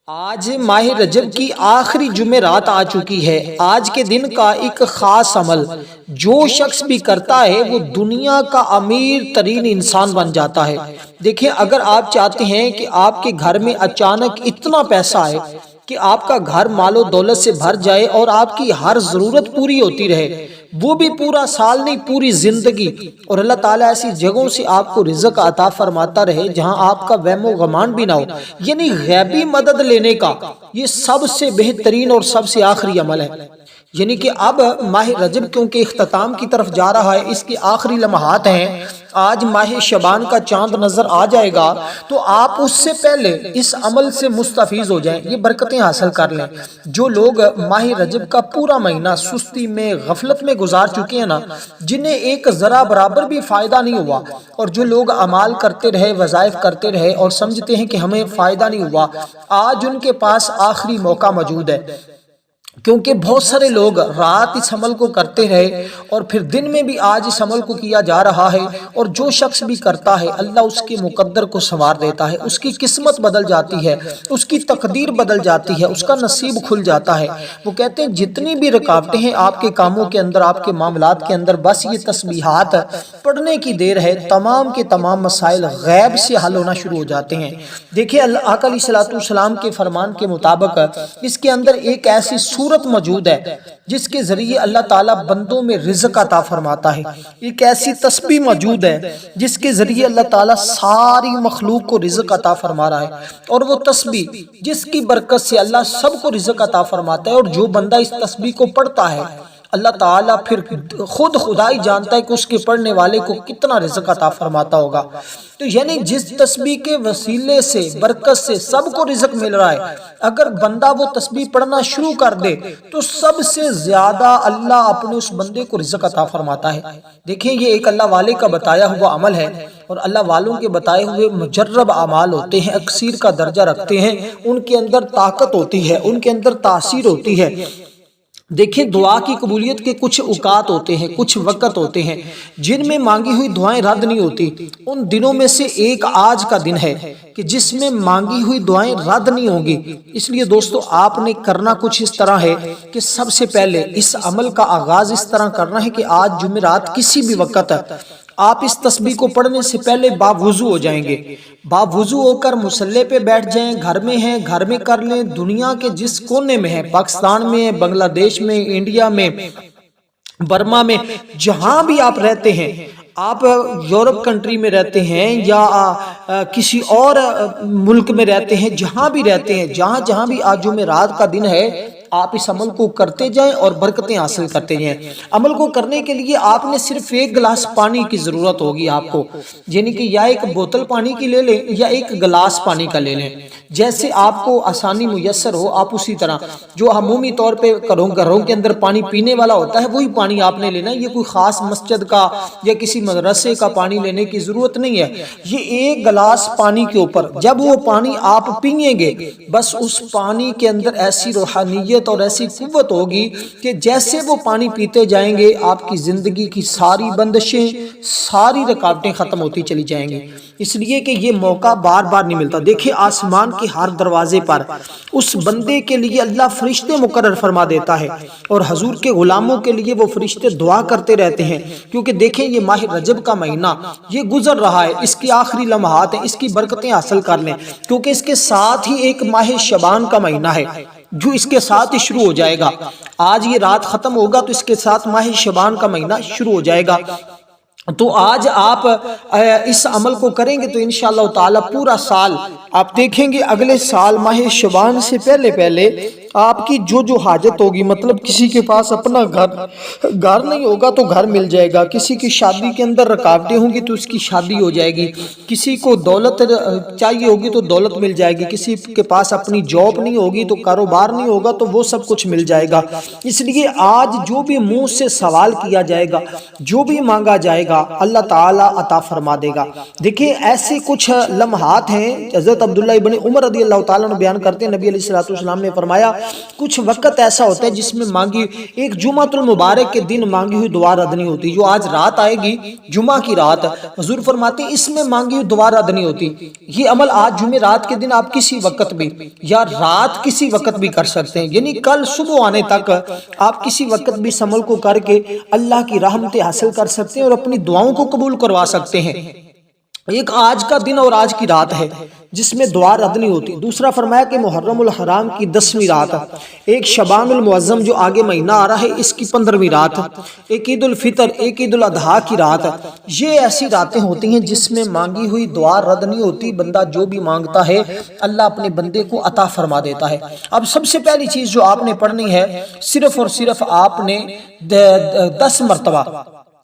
آج ماہ رجب کی آخری جمعرات آ چکی ہے۔ آج کے دن کا ایک خاص عمل جو شخص بھی کرتا ہے وہ دنیا کا امیر ترین انسان بن جاتا ہے۔ دیکھیں، اگر آپ چاہتے ہیں کہ آپ کے گھر میں اچانک اتنا پیسہ آئے کہ آپ کا گھر مال و دولت سے بھر جائے اور آپ کی ہر ضرورت پوری ہوتی رہے، وہ بھی پورا سال نہیں، پوری زندگی، اور اللہ تعالیٰ ایسی جگہوں سے آپ کو رزق عطا فرماتا رہے جہاں آپ کا وہم و گمان بھی نہ ہو، یعنی غیبی مدد لینے کا یہ سب سے بہترین اور سب سے آخری عمل ہے۔ یعنی کہ اب ماہ رجب کیونکہ اختتام کی طرف جا رہا ہے، اس کے آخری لمحات ہیں، آج ماہ شعبان کا چاند نظر آ جائے گا، تو آپ اس سے پہلے اس عمل سے مستفیض ہو جائیں، یہ برکتیں حاصل کر لیں۔ جو لوگ ماہ رجب کا پورا مہینہ سستی میں، غفلت میں گزار چکے ہیں نا، جنہیں ایک ذرا برابر بھی فائدہ نہیں ہوا، اور جو لوگ اعمال کرتے رہے، وظائف کرتے رہے اور سمجھتے ہیں کہ ہمیں فائدہ نہیں ہوا، آج ان کے پاس آخری موقع موجود ہے، کیونکہ بہت سارے لوگ رات اس عمل کو کرتے رہے اور پھر دن میں بھی آج اس عمل کو کیا جا رہا ہے، اور جو شخص بھی کرتا ہے اللہ اس کے مقدر کو سنوار دیتا ہے، اس کی قسمت بدل جاتی ہے، اس کی تقدیر بدل جاتی ہے، اس کا نصیب کھل جاتا ہے۔ وہ کہتے ہیں جتنی بھی رکاوٹیں ہیں آپ کے کاموں کے اندر، آپ کے معاملات کے اندر، بس یہ تسبیحات پڑھنے کی دیر ہے، تمام کے تمام مسائل غیب سے حل ہونا شروع ہو جاتے ہیں۔ دیکھیں، آقا علیہ الصلوۃ والسلام کے فرمان کے مطابق اس کے اندر ایک ایسی صورت موجود ہے جس کے ذریعے اللہ تعالیٰ بندوں میں رزق عطا فرماتا ہے، ایک ایسی تسبیح موجود ہے جس کے ذریعے اللہ تعالیٰ ساری مخلوق کو رزق عطا فرما رہا ہے، اور وہ تسبیح جس کی برکت سے اللہ سب کو رزق عطا فرماتا ہے، اور جو بندہ اس تسبیح کو پڑھتا ہے اللہ تعالیٰ پھر خود خدائی جانتا ہے کہ اس کے پڑھنے والے کو کتنا رزق عطا فرماتا ہوگا۔ تو یعنی جس تسبیح کے وسیلے سے، برکت سے سب کو رزق مل رہا ہے، اگر بندہ وہ تسبیح پڑھنا شروع کر دے تو سب سے زیادہ اللہ اپنے اس بندے کو رزق عطا فرماتا ہے۔ دیکھیں، یہ ایک اللہ والے کا بتایا ہوا عمل ہے، اور اللہ والوں کے بتائے ہوئے مجرب اعمال ہوتے ہیں، اکثیر کا درجہ رکھتے ہیں، ان کے اندر طاقت ہوتی ہے، ان کے اندر تاثیر ہوتی ہے۔ دیکھیں، دعا کی قبولیت کے کچھ اوقات ہوتے ہیں، کچھ وقت ہوتے ہیں جن میں مانگی ہوئی دعائیں رد نہیں ہوتی۔ ان دنوں میں سے ایک آج کا دن ہے کہ جس میں مانگی ہوئی دعائیں رد نہیں ہوں گی۔ اس لیے دوستو، آپ نے کرنا کچھ اس طرح ہے کہ سب سے پہلے اس عمل کا آغاز اس طرح کرنا ہے کہ آج جمعرات کسی بھی وقت آپ اس تسبیح کو پڑھنے سے پہلے باوضو ہو جائیں گے، باوضو ہو کر مصلی پہ بیٹھ جائیں، گھر میں ہیں گھر میں کر لیں، دنیا کے جس کونے میں ہیں، پاکستان میں، بنگلہ دیش میں، انڈیا میں، برما میں، جہاں بھی آپ رہتے ہیں، آپ یورپ کنٹری میں رہتے ہیں یا کسی اور ملک میں رہتے ہیں، جہاں بھی رہتے ہیں، جہاں جہاں بھی آج جمعرات کا دن ہے، آپ اس عمل کو کرتے جائیں اور برکتیں حاصل کرتے جائیں۔ عمل کو کرنے کے لیے آپ نے صرف ایک گلاس پانی کی ضرورت ہوگی آپ کو، یعنی کہ یا ایک بوتل پانی کی لے لیں یا ایک گلاس پانی کا لے لیں، جیسے آپ کو آسانی میسر ہو آپ اسی طرح۔ جو عمومی طور پہ گھروں کے اندر پانی پینے والا ہوتا ہے وہی پانی آپ نے لینا ہے، یہ کوئی خاص مسجد کا یا کسی مدرسے کا پانی لینے کی ضرورت نہیں ہے۔ یہ ایک گلاس پانی کے اوپر جب وہ پانی آپ پئیں گے، بس اس پانی کے اندر ایسی روحانیت اور ایسی قوت ہوگی کہ جیسے وہ پانی پیتے جائیں گے آپ کی زندگی کی ساری بندشیں، ساری رکاوٹیں ختم ہوتی چلی جائیں گی، اس لیے کہ یہ موقع بار بار نہیں ملتا۔ دیکھیں، آسمان کے ہر دروازے پر اس بندے کے لیے اللہ فرشتے مقرر فرما دیتا ہے، اور حضور کے غلاموں کے لیے وہ فرشتے دعا کرتے رہتے ہیں، کیونکہ دیکھیں یہ ماہ رجب کا مہینہ یہ گزر رہا ہے، اس کی آخری لمحات ہیں، اس کی برکتیں حاصل کر لیں، کیونکہ اس کے ساتھ ہی ایک ماہ شعبان کا مہینہ ہے جو اس کے ساتھ ہی شروع ہو جائے گا۔ آج یہ رات ختم ہوگا تو اس کے ساتھ ماہ شعبان کا مہینہ شروع ہو جائے گا۔ تو آج آپ اس عمل کو کریں گے تو انشاءاللہ تعالی پورا سال آپ دیکھیں گے، اگلے سال ماہ شعبان سے پہلے آپ کی جو حاجت ہوگی، مطلب کسی کے پاس اپنا گھر نہیں ہوگا تو گھر مل جائے گا، کسی کی شادی کے اندر رکاوٹیں ہوں گی تو اس کی شادی ہو جائے گی، کسی کو دولت چاہیے ہوگی تو دولت مل جائے گی، کسی کے پاس اپنی جاب نہیں ہوگی تو کاروبار نہیں ہوگا تو وہ سب کچھ مل جائے گا۔ اس لیے آج جو بھی منہ سے سوال کیا جائے گا، جو بھی مانگا جائے گا، اللہ تعالیٰ عطا فرما دے گا۔ دیکھیں، ایسے کچھ لمحات ہیں، حضرت عبداللہ ابن عمر رضی اللہ تعالیٰ نے بیان کرتے ہیں، نبی علیہ الصلوۃ والسلام نے فرمایا کچھ وقت ایسا ہوتا ہے جس میں مانگی ایک جمعۃ المبارک کے دن مانگی ہوئی دعا رد نہیں ہوتی، جو آج رات آئے گی جمعہ کی رات، حضور فرماتے ہیں اس میں مانگی ہوئی دعا رد نہیں ہوتی۔ یہ عمل آج جمعہ رات کے دن آپ کسی وقت بھی یا رات کسی وقت بھی کر سکتے ہیں، یعنی کل صبح آنے تک آپ کسی وقت بھی اس عمل کو کر کے اللہ کی رحمتیں حاصل کر سکتے ہیں اور اپنی دعاؤں کو قبول کروا سکتے ہیں۔ ایک آج کا دن اور آج کی رات ہے جس میں دعا رد نہیں ہوتی۔ دوسرا فرمایا کہ محرم الحرام کی 10ویں رات، ایک شعبان المعظم جو آگے مہینہ آ رہا ہے اس کی 15ویں رات، ایک عید الفطر، ایک عید الاضحیٰ کی رات، یہ ایسی راتیں ہوتی ہیں جس میں مانگی ہوئی دعا رد نہیں ہوتی۔ بندہ جو بھی مانگتا ہے اللہ اپنے بندے کو عطا فرما دیتا ہے۔ اب سب سے پہلی چیز جو آپ نے پڑھنی ہے، صرف اور صرف آپ نے 10 مرتبہ،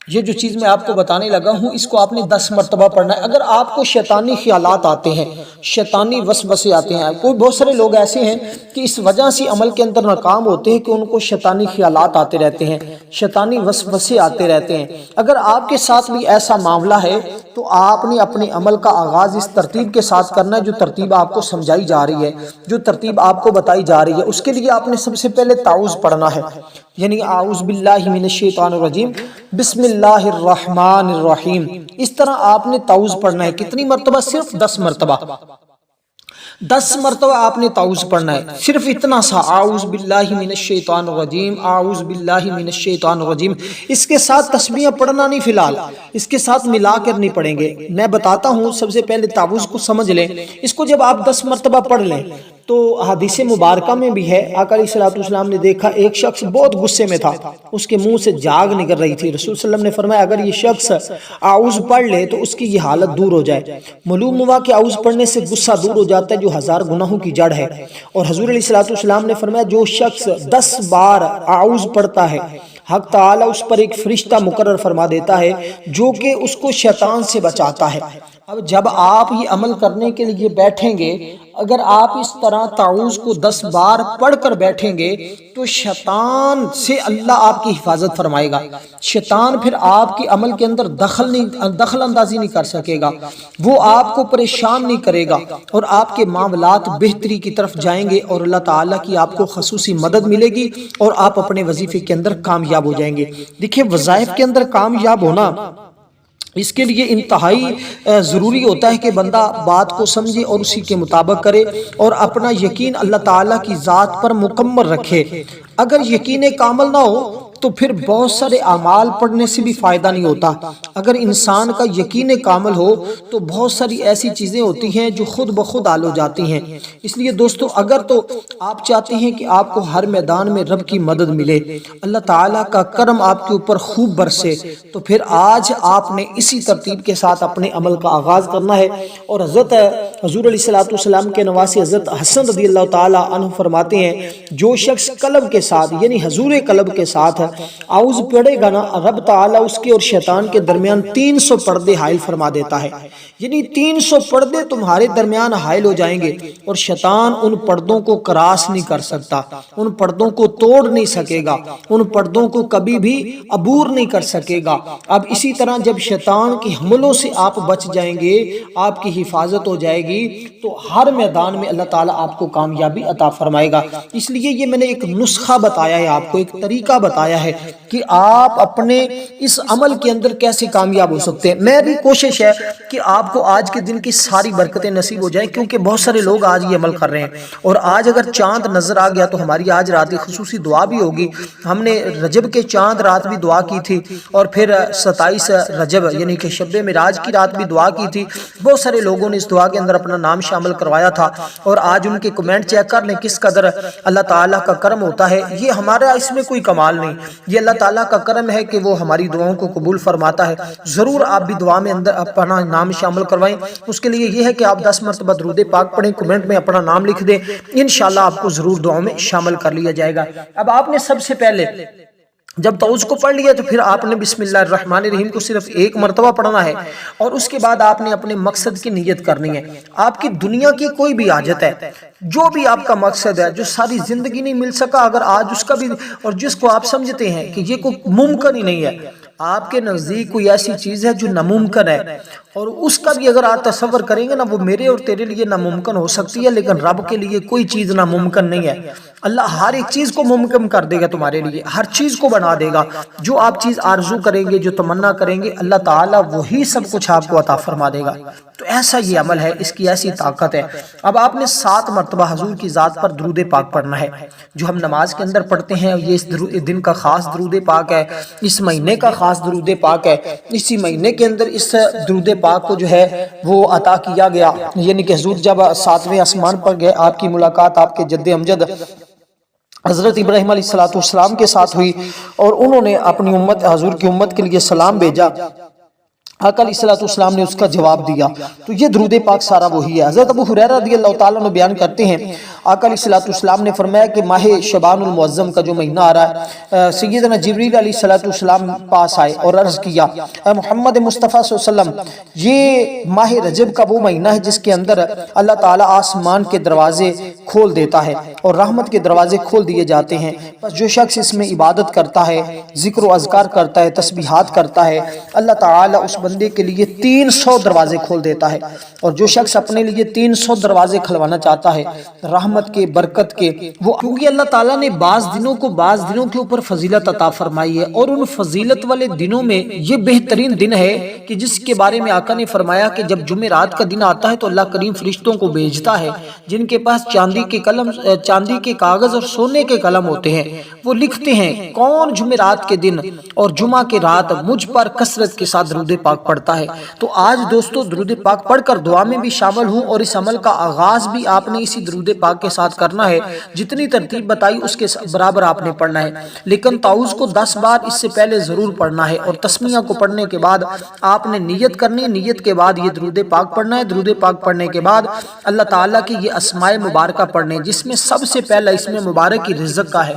یہ جو چیز میں آپ کو بتانے لگا ہوں اس کو آپ نے 10 مرتبہ پڑھنا ہے۔ اگر آپ کو شیطانی خیالات آتے ہیں، شیطانی وسوسے آتے ہیں، کوئی بہت سارے لوگ ایسے ہیں کہ اس وجہ سے عمل کے اندر ناکام ہوتے ہیں کہ ان کو شیطانی خیالات آتے رہتے ہیں، شیطانی وسوسے آتے رہتے ہیں۔ اگر آپ کے ساتھ بھی ایسا معاملہ ہے تو آپ نے اپنے عمل کا آغاز اس ترتیب کے ساتھ کرنا ہے جو ترتیب آپ کو سمجھائی جا رہی ہے، جو ترتیب آپ کو بتائی جا رہی ہے۔ اس کے لیے آپ نے سب سے پہلے تعوذ پڑھنا ہے، یعنی اعوذ باللہ من الشیطان الرجیم بسم اللہ الرحمن الرحیم۔ اس طرح آپ نے تعوذ پڑھنا ہے، کتنی مرتبہ؟ صرف 10 مرتبہ، 10 مرتبہ آپ نے تعوذ پڑھنا ہے، صرف اتنا سا، اعوذ باللہ من الشیطان الرجیم، اعوذ باللہ من الشیطان الرجیم۔ اس کے ساتھ تسبیحیں پڑھنا نہیں، فی الحال اس کے ساتھ ملا کر نہیں پڑھیں گے، میں بتاتا ہوں۔ سب سے پہلے تعوذ کو سمجھ لیں، اس کو جب آپ 10 مرتبہ پڑھ لیں تو حدیث مبارکہ میں بھی ہے، آقا علیہ الصلوۃ والسلام نے دیکھا ایک شخص بہت غصے میں تھا، اس کے منہ سے جاگ نکل رہی تھی۔ رسول صلی اللہ علیہ وسلم نے فرمایا اگر یہ شخص اعوذ پڑھ لے تو اس کی یہ حالت دور ہو جائے۔ معلوم ہوا کہ اعوذ پڑھنے سے غصہ دور ہو جاتا ہے جو 1000 گناہوں کی جڑ ہے۔ اور حضور علیہ الصلوۃ والسلام نے فرمایا جو شخص 10 بار اعوذ پڑھتا ہے حق تعالیٰ اس پر ایک فرشتہ مقرر فرما دیتا ہے جو کہ اس کو شیطان سے بچاتا ہے۔ اب جب آپ یہ عمل کرنے کے لیے بیٹھیں گے، اگر آپ اس طرح تعوذ کو 10 بار پڑھ کر بیٹھیں گے تو شیطان سے اللہ آپ کی حفاظت فرمائے گا۔ شیطان پھر آپ کے عمل کے اندر دخل اندازی نہیں کر سکے گا، وہ آپ کو پریشان نہیں کرے گا اور آپ کے معاملات بہتری کی طرف جائیں گے اور اللہ تعالیٰ کی آپ کو خصوصی مدد ملے گی اور آپ اپنے وظیفے کے اندر کامیاب ہو جائیں گے۔ دیکھیں وظائف کے اندر کامیاب ہونا اس کے لیے انتہائی ضروری ہوتا ہے کہ بندہ بات کو سمجھے اور اسی کے مطابق کرے اور اپنا یقین اللہ تعالیٰ کی ذات پر مکمل رکھے۔ اگر یقین کامل نہ ہو تو پھر بہت سارے اعمال پڑھنے سے بھی فائدہ نہیں ہوتا۔ اگر انسان کا یقین کامل ہو تو بہت ساری ایسی چیزیں ہوتی ہیں جو خود بخود حل ہو جاتی ہیں۔ اس لیے دوستو اگر تو آپ چاہتے ہیں کہ آپ کو ہر میدان میں رب کی مدد ملے، اللہ تعالیٰ کا کرم آپ کے اوپر خوب برسے، تو پھر آج آپ نے اسی ترتیب کے ساتھ اپنے عمل کا آغاز کرنا ہے۔ اور حضرت حضور علیہ الصلوۃ والسلام کے نواسے حضرت حسن رضی اللہ تعالیٰ عنہ فرماتے ہیں جو شخص قلب کے ساتھ یعنی حضور قلب کے ساتھ اعوذ پڑھے گا نا، رب تعالیٰ اس کے اور شیطان کے درمیان 300 پردے حائل فرما دیتا ہے، یعنی 300 پردے تمہارے درمیان حائل ہو جائیں گے اور شیطان ان پردوں کو کراس نہیں کر سکتا، ان پردوں کو توڑ نہیں سکے گا، ان پردوں کو کبھی بھی عبور نہیں کر سکے گا۔ اب اسی طرح جب شیطان کی حملوں سے آپ بچ جائیں گے، آپ کی حفاظت ہو جائے گی، تو ہر میدان میں اللہ تعالیٰ آپ کو کامیابی عطا فرمائے گا۔ اس لیے یہ میں نے ایک نسخہ بتایا ہے، آپ کو ایک طریقہ بتایا ہے کہ آپ اپنے اس عمل کے اندر کیسے کامیاب ہو سکتے ہیں۔ میری کوشش ہے کہ آپ کو آج کے دن کی ساری برکتیں نصیب ہو جائیں، کیونکہ بہت سارے لوگ آج یہ عمل کر رہے ہیں اور آج اگر چاند نظر آ گیا تو ہماری آج رات کی خصوصی دعا بھی ہوگی۔ ہم نے رجب کے چاند رات بھی دعا کی تھی اور پھر 27 رجب یعنی کہ شب معراج کی رات بھی دعا کی تھی۔ بہت سارے لوگوں نے اس دعا کے اندر اپنا نام شامل کروایا تھا اور آج ان کے کمنٹ چیک کر لیں کس قدر اللہ تعالیٰ کا کرم ہوتا ہے۔ یہ ہمارا اس میں کوئی کمال نہیں، یہ اللہ تعالیٰ کا کرم ہے کہ وہ ہماری دعاؤں کو قبول فرماتا ہے۔ ضرور آپ بھی دعا میں اندر اپنا نام شامل کروائیں۔ اس کے لیے یہ ہے کہ آپ 10 مرتبہ درود پاک پڑھیں، کمنٹ میں اپنا نام لکھ دیں، انشاءاللہ آپ کو ضرور دعاؤں میں شامل کر لیا جائے گا۔ اب آپ نے سب سے پہلے جب تعوذ کو پڑھ لیا تو پھر آپ نے بسم اللہ الرحمن الرحیم کو صرف 1 مرتبہ پڑھنا ہے اور اس کے بعد آپ نے اپنے مقصد کی نیت کرنی ہے۔ آپ کی دنیا کی کوئی بھی حاجت ہے، جو بھی آپ کا مقصد ہے، جو ساری زندگی نہیں مل سکا، اگر آج اس کا بھی، اور جس کو آپ سمجھتے ہیں کہ یہ کوئی ممکن ہی نہیں ہے، آپ کے نزدیک کوئی ایسی چیز ہے جو ناممکن ہے اور اس کا بھی اگر آپ تصور کریں گے نا، وہ میرے اور تیرے لیے ناممکن ہو سکتی ہے لیکن رب کے لیے کوئی چیز ناممکن نہیں ہے۔ اللہ ہر ایک چیز کو ممکن کر دے گا تمہارے لیے، ہر چیز کو بنا دے گا، جو آپ چیز آرزو کریں گے، جو تمنا کریں گے، اللہ تعالیٰ وہی سب کچھ آپ کو عطا فرما دے گا۔ تو ایسا یہ عمل ہے، اس کی ایسی طاقت ہے۔ اب آپ نے 7 مرتبہ حضور کی ذات پر درود پاک پڑھنا ہے، جو ہم نماز کے اندر پڑھتے ہیں۔ یہ اس دن کا خاص درود پاک ہے، اس مہینے کا خاص درود پاک ہے۔ اسی مہینے کے اندر اس درود پاک کو جو ہے وہ عطا کیا گیا، یعنی کہ حضور جب 7ویں آسمان پر گئے، آپ کی ملاقات آپ کے جد امجد حضرت ابراہیم علیہ السلام کے ساتھ ہوئی، اور انہوں نے اپنی امت، حضور کی امت کے لیے سلام بھیجا۔ آقا علیہ السلام نے اس کا جواب دیا۔ تو یہ درود پاک سارا وہی ہے۔ حضرت ابو ہریرہ رضی اللہ تعالیٰ عنہ بیان کرتے ہیں، آقا علیہ السلام نے فرمایا کہ ماہ شعبان المعظم کا جو مہینہ آ رہا ہے، سیدنا جبریل علیہ السلام پاس آئے اور عرض کیا، اے محمد مصطفیٰ صلی اللہ علیہ وسلم، یہ ماہ رجب کا وہ مہینہ ہے جس کے اندر اللہ تعالیٰ آسمان کے دروازے کھول دیتا ہے اور رحمت کے دروازے کھول دیے جاتے ہیں۔ بس جو شخص اس میں عبادت کرتا ہے، ذکر و اذکار کرتا ہے، تسبیحات کرتا ہے، اللہ تعالیٰ اس بندے کے لیے 300 دروازے کھول دیتا ہے۔ اور جو شخص اپنے لیے 300 دروازے کھلوانا چاہتا ہے رحمت کے، برکت کے، وہ کیونکہ اللہ تعالیٰ نے بعض دنوں کے اوپر فضیلت عطا فرمائی ہے، اور ان فضیلت والے دنوں میں یہ بہترین دن ہے کہ جس کے بارے میں آقا نے فرمایا کہ جب جمعرات کا دن آتا ہے تو اللہ کریم فرشتوں کو بھیجتا ہے جن کے پاس چاندی کے کاغذ اور سونے کے قلم ہوتے ہیں، وہ لکھتے ہیں کون جمعرات کے دن اور جمعہ کے رات مجھ پر کثرت کے ساتھ درود پاک پڑھتا ہے۔ تو آج دوستو درود پاک پڑھ کر دعا میں بھی شامل ہوں، اور اس عمل کا آغاز بھی آپ نے اسی درود پاک کے ساتھ کرنا ہے۔ جتنی ترتیب بتائی اس کے برابر آپ نے پڑھنا ہے، لیکن تعوذ کو 10 بار اس سے پہلے ضرور پڑھنا ہے، اور تسمیہ کو پڑھنے کے بعد آپ نے نیت کرنی، نیت کے بعد یہ درود پاک پڑھنا ہے۔ درود پاک پڑھنے کے بعد اللہ تعالیٰ کی یہ اسماء مبارکہ پڑھنے، جس میں سب سے پہلا اس میں مبارک کی رزق کا ہے،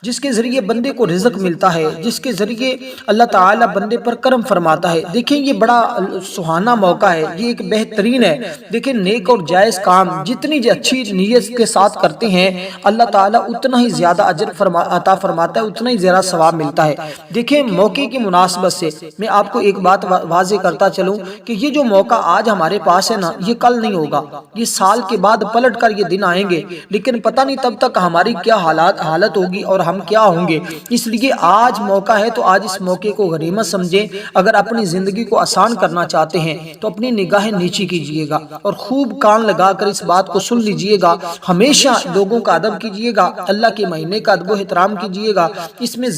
جس کے ذریعے بندے کو رزق ملتا ہے، جس کے ذریعے اللہ تعالیٰ بندے پر کرم فرماتا ہے۔ دیکھیں یہ بڑا سہانا موقع ہے، یہ ایک بہترین ہے۔ دیکھیں نیک اور جائز کام جتنی اچھی نیت کے ساتھ کرتے ہیں اللہ تعالیٰ اتنا ہی زیادہ اجر عطا فرماتا ہے، اتنا ہی زیادہ ثواب ملتا ہے۔ دیکھیں موقع کی مناسبت سے میں آپ کو ایک بات واضح کرتا چلوں کہ یہ جو موقع آج ہمارے پاس ہے نا، یہ کل نہیں ہوگا، یہ سال کے بعد پلٹ کر یہ دن آئیں گے، لیکن پتہ نہیں تب تک ہماری کیا حالت ہوگی اور ہم کیا ہوں گے۔ اس لیے آج موقع ہے تو آج اس موقع کو غنیمت سمجھیں۔ اگر اپنی زندگی کو آسان کرنا چاہتے ہیں تو اپنی نگاہیں نیچی کیجئے گا اور خوب کان لگا کر اس بات کو سن لیجئے گا۔ ہمیشہ لوگوں کا ادب کیجئے گا، اللہ کے مہینے کا ادب و احترام کیجئے گا۔ اس میں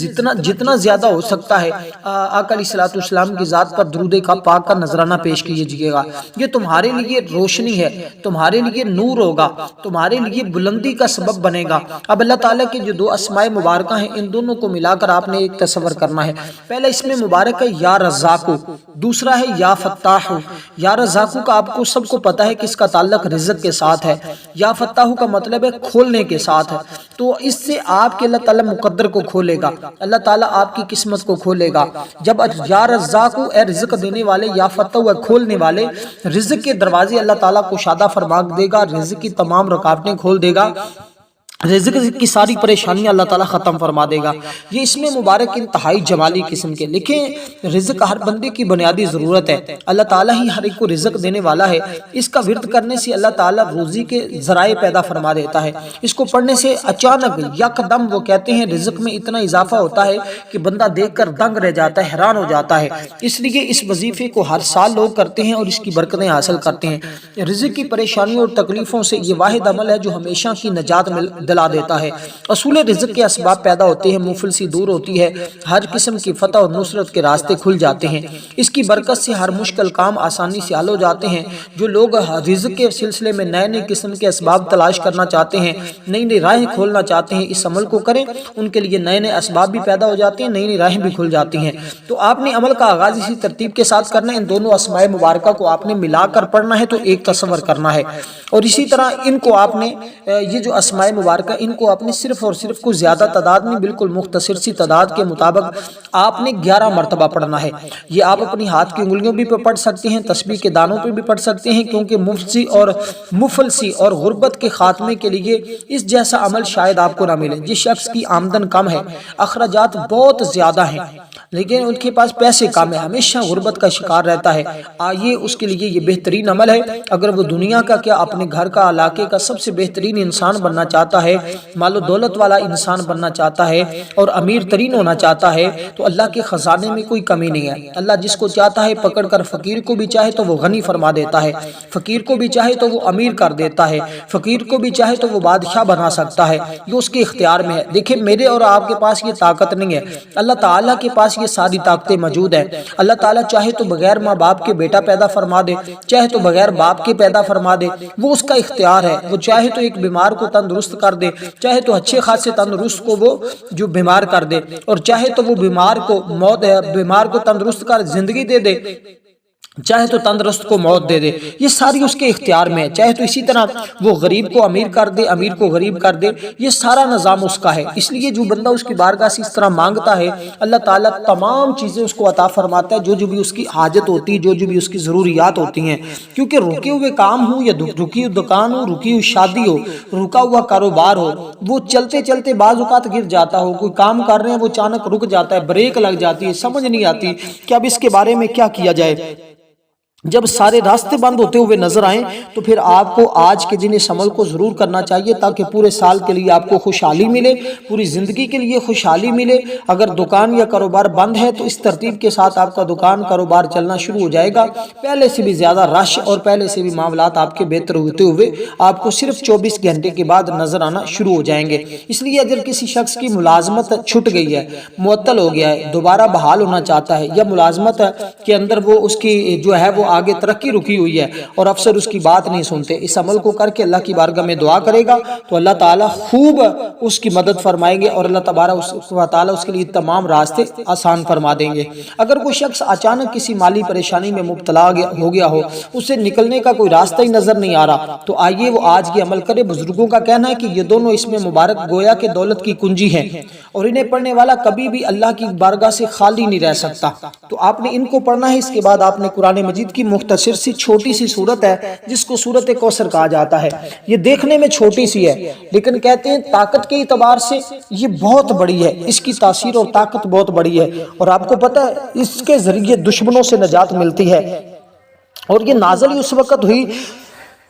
جتنا زیادہ ہو سکتا ہے آقا علیہ السلام کی ذات پر درود پاک کا نذرانہ پیش کیجئے گا۔ یہ تمہارے لیے روشنی ہے، تمہارے لیے نور ہوگا، تمہارے لیے بلندی کا سبب بنے گا۔ اب اللہ تعالیٰ کے جو 2 اسماء مبارکہ ہیں، ان دونوں کو ملا کر آپ نے ایک تصور کرنا ہے۔ پہلا اس میں مبارک ہے یا رزاقو، دوسرا ہے یا فتاحو۔ یا رزاقو کا آپ کو سب کو پتا ہے کہ اس کا تعلق رزق کے ساتھ ہے، یا فتاحو کا مطلب ہے کھولنے کے ساتھ ہے۔ تو اس سے آپ کے اللہ تعالیٰ مقدر کو کھولے گا، اللہ تعالیٰ آپ کی قسمت کو کھولے گا۔ جب یا رزاقو اے رزق دینے والے، یا فتاحو اے کھولنے والے، رزق کے دروازے اللہ تعالیٰ کو شادہ فرما دے گا، رزق کی تمام رکاوٹیں کھول دے گا، رزق کی ساری پریشانیاں اللہ تعالیٰ ختم فرما دے گا۔ یہ اس میں مبارک انتہائی جمالی قسم کے۔ لیکن رزق ہر بندے کی بنیادی ضرورت ہے، اللہ تعالیٰ ہی ہر ایک کو رزق دینے والا ہے۔ اس کا ورد کرنے سے اللہ تعالیٰ روزی کے ذرائع پیدا فرما دیتا ہے۔ اس کو پڑھنے سے اچانک یکدم وہ کہتے ہیں رزق میں اتنا اضافہ ہوتا ہے کہ بندہ دیکھ کر دنگ رہ جاتا ہے، حیران ہو جاتا ہے۔ اس لیے اس وظیفے کو ہر سال لوگ کرتے ہیں اور اس کی برکتیں حاصل کرتے ہیں۔ رزق کی پریشانیوں اور تکلیفوں سے یہ واحد عمل ہے جو ہمیشہ کی نجات دلا دیتا ہے۔ اصول رزق کے اسباب پیدا ہوتے ہیں، مفلسی دور ہوتی ہے، ہر قسم کی فتح اور نصرت کے راستے کھل جاتے ہیں۔ اس کی برکت سے ہر مشکل کام آسانی سے حل ہو جاتے ہیں۔ جو لوگ رزق کے سلسلے میں نئے قسم کے اسباب تلاش کرنا چاہتے ہیں، نئی راہیں کھولنا چاہتے ہیں، اس عمل کو کریں، ان کے لیے نئے اسباب بھی پیدا ہو جاتے ہیں، نئی راہیں بھی کھل جاتی ہیں۔ تو آپ نے عمل کا آغاز اسی ترتیب کے ساتھ کرنا ہے۔ ان دونوں اسماء مبارکہ کو آپ نے ملا کر پڑھنا ہے، تو ایک تصور کرنا ہے، اور اسی طرح ان کو آپ نے یہ جو اسماء مبارکہ ان کو آپ نے صرف اور صرف کوئی زیادہ تعداد نہیں، بالکل مختصر سی تعداد کے مطابق آپ نے 11 مرتبہ پڑھنا ہے۔ یہ آپ اپنی ہاتھ کی انگلیوں بھی پڑھ سکتے ہیں، تسبیح کے دانوں پہ بھی پڑھ سکتے ہیں، کیونکہ مفلسی اور غربت کے خاتمے کے لیے اس جیسا عمل شاید آپ کو نہ ملے۔ جس شخص کی آمدن کم ہے، اخراجات بہت زیادہ ہیں، لیکن ان کے پاس پیسے کم ہے، ہمیشہ غربت کا شکار رہتا ہے، آئیے اس کے لیے یہ بہترین عمل ہے۔ اگر وہ دنیا کا کیا اپنے گھر کا، علاقے کا سب سے بہترین انسان بننا چاہتا ہے ہے، مال و دولت والا انسان بننا چاہتا ہے اور امیر ترین ہونا چاہتا ہے، تو اللہ کے خزانے میں کوئی کمی نہیں ہے۔ اللہ جس کو چاہتا ہے پکڑ کر، فقیر کو بھی چاہے تو وہ غنی فرما دیتا ہے، فقیر کو بھی چاہے تو وہ امیر کر دیتا ہے، فقیر کو بھی چاہے تو وہ بادشاہ بنا سکتا ہے، یہ اس کے اختیار میں ہے۔ دیکھیں میرے اور آپ کے پاس یہ طاقت نہیں ہے، اللہ تعالیٰ کے پاس یہ ساری طاقتیں موجود ہیں۔ اللہ تعالیٰ چاہے تو بغیر ماں باپ کے بیٹا پیدا فرما دے، چاہے تو بغیر باپ کے پیدا فرما دے، وہ اس کا اختیار ہے۔ وہ چاہے تو ایک بیمار کو تندرست کر دے، چاہے تو اچھے خاصے تندرست کو وہ جو بیمار کر دے، اور چاہے تو وہ بیمار کو تندرست کر زندگی دے دے، چاہے تو تندرست کو موت دے دے، یہ ساری اس کے اختیار میں ہے۔ چاہے تو اسی طرح وہ غریب کو امیر کر دے، امیر کو غریب کر دے، یہ سارا نظام اس کا ہے۔ اس لیے جو بندہ اس کی بارگاہ سے اس طرح مانگتا ہے، اللہ تعالیٰ تمام چیزیں اس کو عطا فرماتا ہے، جو بھی اس کی حاجت ہوتی ہے، جو بھی اس کی ضروریات ہوتی ہیں۔ کیونکہ رکے ہوئے کام ہو یا رکی ہوئی دکان ہو، رکی ہوئی شادی ہو، رکا ہوا کاروبار ہو، وہ چلتے چلتے بعض اوقات گر جاتا ہو، کوئی کام کر رہے ہیں وہ اچانک رک جاتا ہے، بریک لگ جاتی ہے، سمجھ نہیں آتی کہ اب اس کے بارے میں کیا کیا جائے۔ جب سارے راستے بند ہوتے ہوئے نظر آئیں تو پھر آپ کو آج کے دن اس عمل کو ضرور کرنا چاہیے، تاکہ پورے سال کے لیے آپ کو خوشحالی ملے، پوری زندگی کے لیے خوشحالی ملے۔ اگر دکان یا کاروبار بند ہے تو اس ترتیب کے ساتھ آپ کا دکان کاروبار چلنا شروع ہو جائے گا، پہلے سے بھی زیادہ رش اور پہلے سے بھی معاملات آپ کے بہتر ہوتے ہوئے آپ کو صرف 24 گھنٹے کے بعد نظر آنا شروع ہو جائیں گے۔ اس لیے اگر کسی شخص کی ملازمت چھٹ گئی ہے، معطل ہو گیا ہے، دوبارہ بحال ہونا چاہتا ہے، یا ملازمت کے اندر وہ اس کی جو ہے وہ آگے ترقی رکی ہوئی ہے اور افسر اس کی بات نہیں سنتے، اس عمل کو کر کے اللہ کی بارگاہ میں دعا کرے گا تو اللہ تعالیٰ خوب اس کی مدد فرمائیں گے، اور اللہ تبارک و تعالیٰ اس کے لیے تمام راستے آسان فرما دیں گے۔ اگر کوئی شخص اچانک کسی مالی پریشانی میں مبتلا ہو گیا ہو، اسے نکلنے کا کوئی راستہ ہی نظر نہیں آ رہا، تو آئیے وہ آج یہ عمل کرے۔ بزرگوں کا کہنا ہے کہ یہ دونوں اس میں مبارک گویا کہ دولت کی کنجی ہیں، اور انہیں پڑھنے والا کبھی بھی اللہ کی بارگاہ سے خالی نہیں رہ سکتا۔ تو آپ نے ان کو پڑھنا ہے۔ اس کے بعد آپ نے قرآن مجید کی مختصر سی چھوٹی سی سورت ہے جس کو سورت کوثر کہا جاتا ہے، یہ دیکھنے میں چھوٹی سی ہے لیکن کہتے ہیں طاقت کے اعتبار سے یہ بہت بڑی ہے، اس کی تاثیر اور طاقت بہت بڑی ہے، اور آپ کو پتہ ہے اس کے ذریعے دشمنوں سے نجات ملتی ہے۔ اور یہ نازل ہی اس وقت ہوئی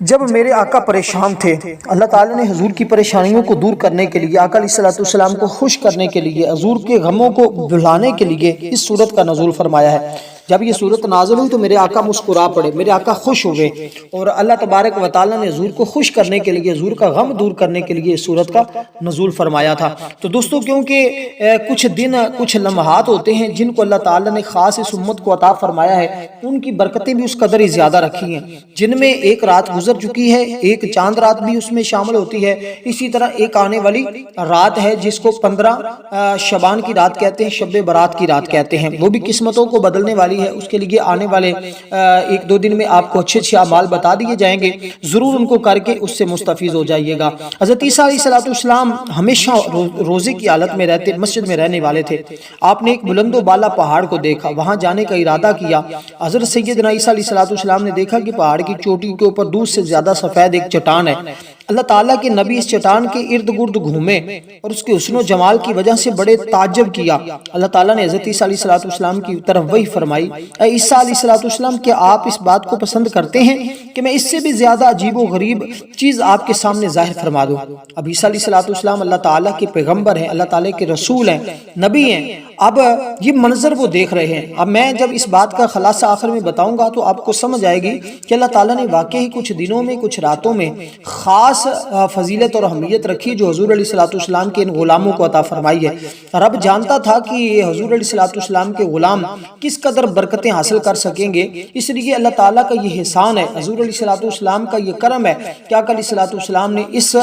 جب میرے آقا پریشان تھے۔ اللہ تعالیٰ نے حضور کی پریشانیوں کو دور کرنے کے لیے، آقا علیہ السلام کو خوش کرنے کے لیے، حضور کے غموں کو بھلانے کے لیے اس سورت کا نزول فرمایا ہے۔ جب یہ سورت نازل ہوئی تو میرے آقا مسکرا پڑے، میرے آقا خوش ہوئے، اور اللہ تبارک و تعالیٰ نے حضور کو خوش کرنے کے لیے، حضور کا غم دور کرنے کے لیے اس سورت کا نزول فرمایا تھا۔ تو دوستو کیونکہ کچھ دن، کچھ لمحات ہوتے ہیں جن کو اللہ تعالیٰ نے خاص اس امت کو عطا فرمایا ہے، ان کی برکتیں بھی اس قدر ہی زیادہ رکھی ہیں، جن میں ایک رات گزر چکی ہے، ایک چاند رات بھی اس میں شامل ہوتی ہے، اسی طرح ایک آنے والی رات ہے جس کو 15 شعبان کی رات کہتے ہیں، شب برات کی رات کہتے ہیں، وہ بھی قسمتوں کو بدلنے والی ہے۔ اس کے لیے آنے والے ایک دو دن میں آپ کو اچھے اچھے اعمال بتا دیے جائیں گے، ضرور ان کو کر کے اس سے مستفیض ہو جائیے گا۔ حضرت عیسیٰ علیہ السلام ہمیشہ روزے کی حالت میں رہتے، مسجد میں رہنے والے تھے۔ آپ نے ایک بلند و بالا پہاڑ کو دیکھا، وہاں جانے کا ارادہ کیا۔ حضرت سیدنا عیسیٰ علیہ السلام نے دیکھا کہ پہاڑ کی چوٹی کے اوپر دور سے زیادہ سفید ایک چٹان ہے۔ اللہ تعالیٰ کے نبی اس چٹان کے ارد گرد گھومے اور اس کے حسن و جمال کی وجہ سے بڑے تعجب کیا۔ اللہ تعالیٰ نے حضرت عیسیٰ علیہ السلام کی طرف وحی فرمائی، اے عیسیٰ علیہ السلام، کیا آپ اس بات کو پسند کرتے ہیں کہ میں اس سے بھی زیادہ عجیب و غریب چیز آپ کے سامنے ظاہر فرما دوں؟ اب عیسیٰ علیہ السلام اللہ تعالیٰ کے پیغمبر ہیں، اللہ تعالیٰ کے رسول ہیں، نبی ہیں۔ اب یہ منظر وہ دیکھ رہے ہیں۔ اب میں جب اس بات کا خلاصہ آخر میں بتاؤں گا تو آپ کو سمجھ آئے گی کہ اللہ تعالیٰ نے واقعی کچھ دنوں میں، کچھ راتوں میں خاص فضیلت اور اہمیت رکھی جو حضور علیہ السلام کے ان غلاموں کو عطا فرمائی ہے۔ رب جانتا تھا کہ یہ حضور علیہ السلام کے غلام کس قدر برکتیں حاصل کر سکیں گے، اس لیے اللہ تعالیٰ کا یہ احسان ہے، حضور علیہ السلام کا یہ کرم ہے کہ آقا علیہ السلام نے اس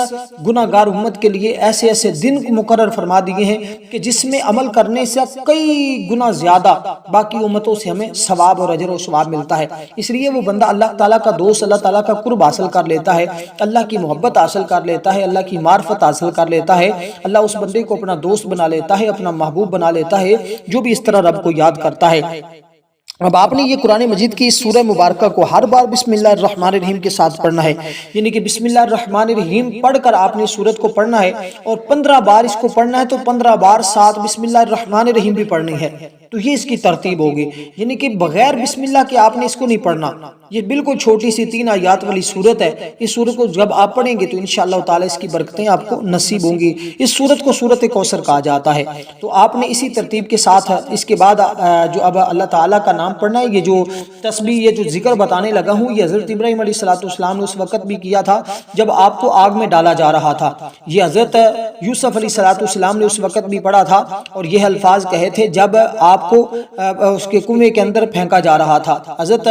گناہ گار امت کے لیے ایسے ایسے دن مقرر فرما دیے ہیں کہ جس میں عمل کرنے سے کئی گنا زیادہ باقی امتوں سے ہمیں ثواب اور اجر و ثواب ملتا ہے۔ اس لیے وہ بندہ اللہ تعالیٰ کا دوست، اللہ تعالیٰ کا قرب حاصل کر لیتا ہے، اللہ کی محبت حاصل کر لیتا ہے، اللہ کی معرفت حاصل کر لیتا ہے، اللہ اس بندے کو اپنا دوست بنا لیتا ہے، اپنا محبوب بنا لیتا ہے جو بھی اس طرح رب کو یاد کرتا ہے۔ اب آپ نے یہ قرآن مجید کی اس سورہ مبارکہ کو ہر بار بسم اللہ الرحمن الرحیم کے ساتھ پڑھنا ہے، یعنی کہ بسم اللہ الرحمن الرحیم پڑھ کر آپ نے سورت کو پڑھنا ہے، اور 15 بار اس کو پڑھنا ہے تو 15 بار ساتھ بسم اللہ الرحمن الرحیم بھی پڑھنی ہے۔ تو یہ اس کی ترتیب ہوگی، یعنی کہ بغیر بسم اللہ کے آپ نے اس کو نہیں پڑھنا۔ یہ بالکل چھوٹی سی 3 آیات والی سورت ہے، اس سورت کو جب آپ پڑھیں گے تو انشاءاللہ تعالی اس کی برکتیں آپ کو نصیب ہوں گی۔ اس سورت کو سورت کوثر کہا جاتا ہے۔ تو آپ نے اسی ترتیب کے ساتھ اس کے بعد جو اب اللہ تعالیٰ کا نام پڑھنا ہے۔ یہ جو تسبیح، یہ جو ذکر بتانے لگا ہوں، یہ حضرت ابراہیم علیہ السلام نے اس وقت بھی کیا تھا جب آپ کو آگ میں ڈالا جا رہا تھا۔ یہ حضرت یوسف علیہ السلام نے اس وقت بھی پڑھا تھا، اور یہ الفاظ کہے تھے جب آپ کو اس کے کنویں کے اندر پھینکا جا رہا تھا۔ حضرت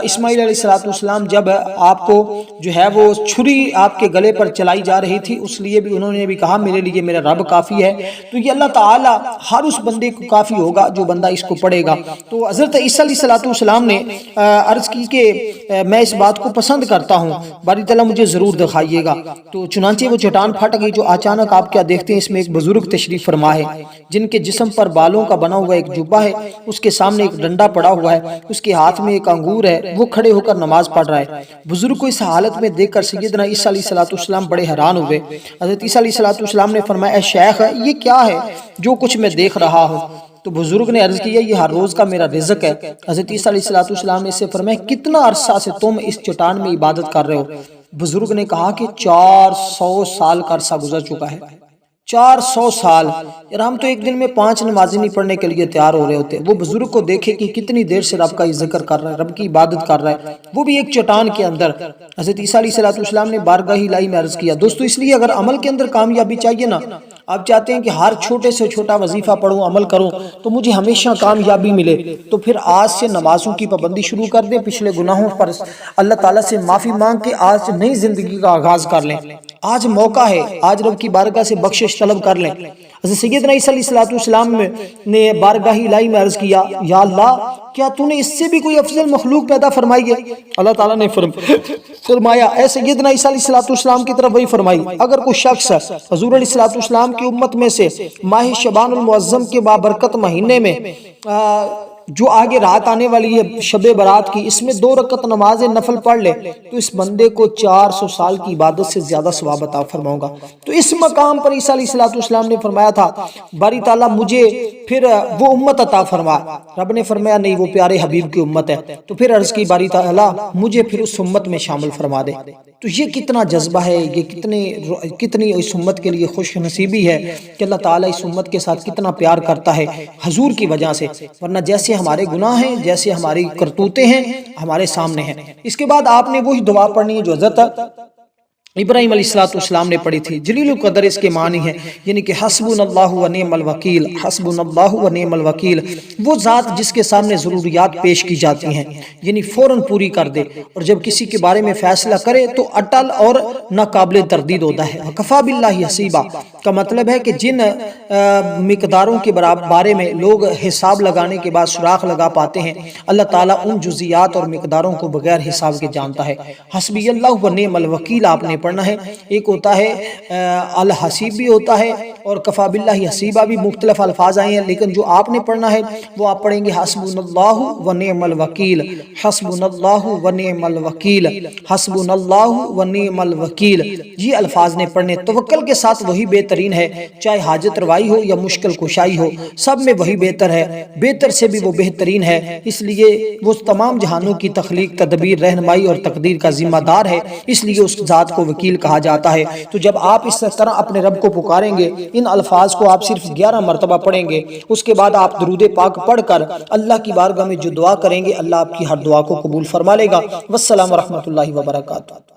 اسماعیل علیہ السلام جب آپ کو جو ہے وہ چھری آپ کے گلے پر چلائی جا رہی تھی، اس لیے بھی انہوں نے بھی کہا میرے لیے میرا رب کافی ہے۔ تو یہ اللہ تعالیٰ ہر اس بندے کو کافی ہوگا جو بندہ اس کو پڑھے گا۔ تو حضرت عیسیٰ علیہ السلام نے عرض کی کہ میں اس بات کو پسند کرتا ہوں، باری تعالیٰ مجھے ضرور دکھائیے گا۔ تو چنانچہ وہ چٹان پھٹ گئی، جو اچانک آپ کیا دیکھتے ہیں اس میں ایک بزرگ تشریف فرما ہے، جن کے جسم پر بالوں کا بنا ہوا ایک جبہ ہے، اس کے سامنے ایک ڈنڈا پڑا ہوا ہے، اس کے ہاتھ میں ایک انگور ہے، وہ کھڑے ہو کر نماز پڑھ رہا ہے۔ بزرگ کو اس حالت میں دیکھ کر سیدنا عیسیٰ علیہ السلام بڑے حیران ہوئے۔ حضرت عیسیٰ علیہ السلام نے فرمایا اے شیخ، یہ کیا ہے جو کچھ میں دیکھ رہا ہوں؟ تو بزرگ نے عرض کیا یہ ہر روز کا میرا رزق ہے۔ حضرت عیسیٰ علیہ السلام نے اس سے فرمایا کتنا عرصہ سے تم اس چٹان میں عبادت کر رہے ہو؟ بزرگ نے کہا کہ 400 سال کا عرصہ گزر چکا ہے۔ 400 سال، یار ہم تو ایک دن میں 5 نمازیں نہیں پڑھنے کے لیے تیار ہو رہے ہوتے۔ وہ بزرگ کو دیکھے کہ کتنی دیر سے رب کا ذکر کر رہا ہے، رب کی عبادت کر رہا ہے، وہ بھی ایک چٹان کے اندر۔ حضرت عیسیٰ علیہ السلام نے بارگاہ الہی میں عرض کیا دوستو، اس لیے اگر عمل کے اندر کامیابی چاہیے نا، آپ چاہتے ہیں کہ ہر چھوٹے سے چھوٹا وظیفہ پڑھوں، عمل کروں تو مجھے ہمیشہ کامیابی ملے، تو پھر آج سے نمازوں کی پابندی شروع کر دیں، پچھلے گناہوں پر اللہ تعالیٰ سے معافی مانگ کے آج نئی زندگی کا آغاز کر لیں۔ آج موقع ہے، آج رب کی بارگاہ سے بخشش طلب کر لیں۔ حضرت سیدنا عیسیٰ علیہ السلام نے بارگاہ الہی میں عرض کیا یا اللہ، کیا تو نے اس سے بھی کوئی افضل مخلوق پیدا فرمائی ہے؟ اللہ تعالیٰ نے فرمایا اے سیدنا عیسیٰ علیہ السلام کی طرف وہی فرمائی، اگر کوئی شخص حضور علیہ السلام کی امت میں سے ماہ شعبان المعظم کے بابرکت مہینے میں جو آگے رات آنے والی ہے شب برات کی، اس میں 2 رکعت نماز نفل پڑھ لے تو اس بندے کو 400 سال کی عبادت سے زیادہ ثواب عطا فرماؤں گا۔ تو اس مقام پر عیسیٰ علیہ السلام نے فرمایا تھا باری تعالیٰ مجھے پھر وہ امت عطا فرما۔ رب نے فرمایا نہیں، وہ پیارے حبیب کی امت ہے۔ تو پھر عرض کی باری تعالیٰ مجھے پھر اس امت میں شامل فرما دے۔ تو یہ کتنا جذبہ ہے، یہ کتنی اس امت کے لیے خوش نصیبی ہے کہ اللہ تعالیٰ اس امت کے ساتھ کتنا پیار کرتا ہے حضور کی وجہ سے، ورنہ جیسے ہمارے گناہ ہیں، جیسے ہماری کرتوتیں ہیں ہمارے سامنے ہیں۔ اس کے بعد آپ نے وہی دعا پڑھنی ہے جو حضرت ابراہیم علیہ السلام نے پڑھی تھی۔ جلیل القدر اس کے معنی ہے، یعنی کہ حسبنا اللہ و نعم الوکیل، حسبنا اللہ و نعم الوکیل، وہ ذات جس کے سامنے ضروریات پیش کی جاتی ہیں یعنی فوراً پوری کر دے، اور جب کسی کے بارے میں فیصلہ کرے تو اٹل اور ناقابل تردید ہوتا ہے۔ وکفا باللہ حسیبا کا مطلب ہے کہ جن مقداروں کے بارے میں لوگ حساب لگانے کے بعد سراغ لگا پاتے ہیں، اللہ تعالیٰ ان جزیات اور مقداروں کو بغیر حساب کے جانتا ہے۔ حسبی اللہ و نعم الوکیل آپ نے پڑھنا ہے۔ ایک ہوتا ہے الحسیب بھی ہوتا ہے، اور کفا باللہ حسیبہ بھی مختلف الفاظ آئے ہیں، لیکن جو آپ نے پڑھنا ہے وہ آپ پڑھیں گے حسبنا اللہ و نعم الوکیل، حسبنا اللہ و نعم الوکیل، حسبنا اللہ و نعم الوکیل۔ یہ الفاظ نے پڑھنے، توکل کے ساتھ وہی بہترین ہے، چاہے حاجت روائی ہو یا مشکل کشائی ہو، سب میں وہی بہتر ہے، بہتر سے بھی وہ بہترین ہے، اس لیے وہ تمام جہانوں کی تخلیق، تدبیر، رہنمائی اور تقدیر کا ذمہ دار ہے، اس لیے اس ذات کو وکیل کہا جاتا ہے۔ تو جب آپ اس طرح اپنے رب کو پکاریں گے، ان الفاظ کو آپ صرف 11 مرتبہ پڑھیں گے، اس کے بعد آپ درود پاک پڑھ کر اللہ کی بارگاہ میں جو دعا کریں گے، اللہ آپ کی ہر دعا کو قبول فرما لے گا۔ والسلام ورحمۃ اللہ وبرکاتہ۔